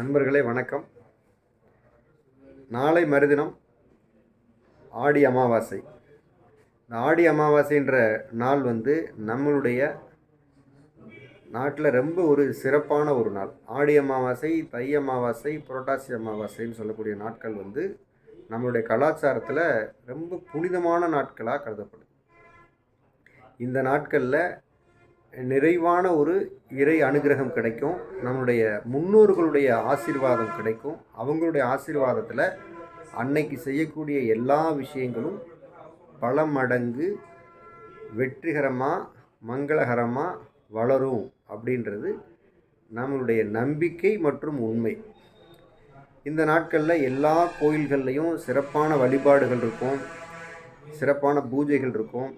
நண்பர்களே வணக்கம். நாளை மறுதினம் ஆடி அமாவாசை. இந்த ஆடி அமாவாசைன்ற நாள் நம்மளுடைய நாட்டில் ரொம்ப ஒரு சிறப்பான ஒரு நாள். ஆடி அமாவாசை, தை அமாவாசை, புரட்டாசி அமாவாசைன்னு சொல்லக்கூடிய நாட்கள் நம்மளுடைய கலாச்சாரத்தில் ரொம்ப புனிதமான நாட்களாக கருதப்படுது. இந்த நாட்களில் நிறைவான ஒரு இறை அனுகிரகம் கிடைக்கும். நம்முடைய முன்னோர்களுடைய ஆசீர்வாதம் கிடைக்கும். அவங்களுடைய ஆசீர்வாதத்தில் அன்னைக்கு செய்யக்கூடிய எல்லா விஷயங்களும் பல மடங்கு வெற்றிகரமாக மங்களகரமாக வளரும் அப்படின்றது நம்மளுடைய நம்பிக்கை மற்றும் உண்மை. இந்த நாட்களில் எல்லா கோயில்கள்லையும் சிறப்பான வழிபாடுகள் இருக்கும், சிறப்பான பூஜைகள் இருக்கும்,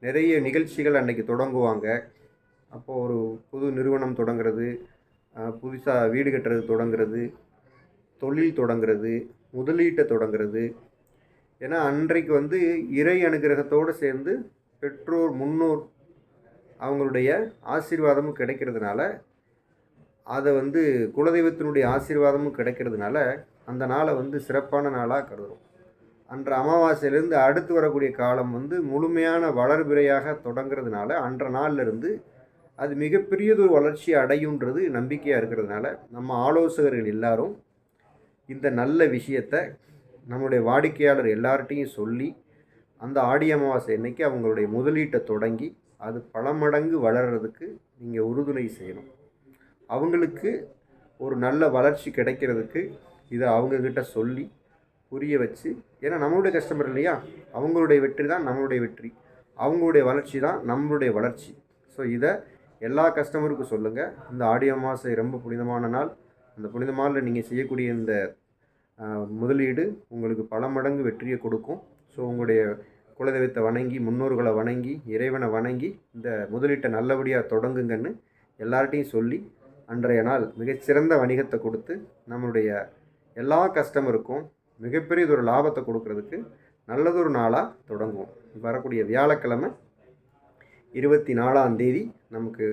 நிறைய நிகழ்ச்சிகள் அன்றைக்கி தொடங்குவாங்க. அப்போது ஒரு புது நிறுவனம் தொடங்கிறது, புதுசாக வீடு கட்டுறது தொடங்கிறது, தொழில் தொடங்கிறது, முதலீட்டை தொடங்கிறது. ஏன்னா அன்றைக்கு இறை அனுகிரகத்தோடு சேர்ந்து பெற்றோர் முன்னோர் அவங்களுடைய ஆசீர்வாதமும் கிடைக்கிறதுனால, அதை குலதெய்வத்தினுடைய ஆசீர்வாதமும் கிடைக்கிறதுனால அந்த நாளை சிறப்பான நாளாக கருதுகிறோம். அன்ற அமாவாசையிலேருந்து அடுத்து வரக்கூடிய காலம் முழுமையான வளர்பிறையாக தொடங்கிறதுனால அன்ற நாளிலிருந்து அது மிகப்பெரியதொரு வளர்ச்சி அடையுன்றது நம்பிக்கையாக இருக்கிறதுனால நம்ம ஆலோசகர்கள் எல்லாரும் இந்த நல்ல விஷயத்தை நம்மளுடைய வாடிக்கையாளர் எல்லார்ட்டையும் சொல்லி அந்த ஆடி அமாவாசை அன்னைக்கு அவங்களுடைய முதலீட்டை தொடங்கி அது பல மடங்கு வளர்கிறதுக்கு நீங்கள் உறுதுணை செய்யணும். அவங்களுக்கு ஒரு நல்ல வளர்ச்சி கிடைக்கிறதுக்கு இதை அவங்கக்கிட்ட சொல்லி புரிய வச்சு, ஏன்னா நம்மளுடைய கஸ்டமர் இல்லையா, அவங்களுடைய வெற்றி தான் நம்மளுடைய வெற்றி, அவங்களுடைய வளர்ச்சி தான் நம்மளுடைய வளர்ச்சி. ஸோ இதை எல்லா கஸ்டமருக்கும் சொல்லுங்கள். இந்த ஆடி அமாவாசை ரொம்ப புனிதமான நாள். அந்த புனிதமான நீங்கள் செய்யக்கூடிய இந்த முதலீடு உங்களுக்கு பல மடங்கு வெற்றியை கொடுக்கும். ஸோ உங்களுடைய குலதெய்வத்தை வணங்கி, முன்னோர்களை வணங்கி, இறைவனை வணங்கி இந்த முதலீட்டை நல்லபடியாக தொடங்குங்கன்னு எல்லார்ட்டையும் சொல்லி அன்றைய நாள் மிகச்சிறந்த வணிகத்தை கொடுத்து நம்மளுடைய எல்லா கஸ்டமருக்கும் மிகப்பெரியதொரு லாபத்தை கொடுக்கறதுக்கு நல்லதொரு நாளாக தொடங்குவோம். வரக்கூடிய வியாழக்கிழமை 24ஆம் தேதி நமக்கு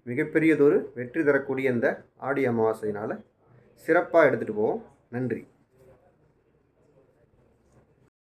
மிகப்பெரியதொரு வெற்றி தரக்கூடிய இந்த ஆடி அமாவாசையினால் சிறப்பாக எடுத்துகிட்டு போவோம். நன்றி.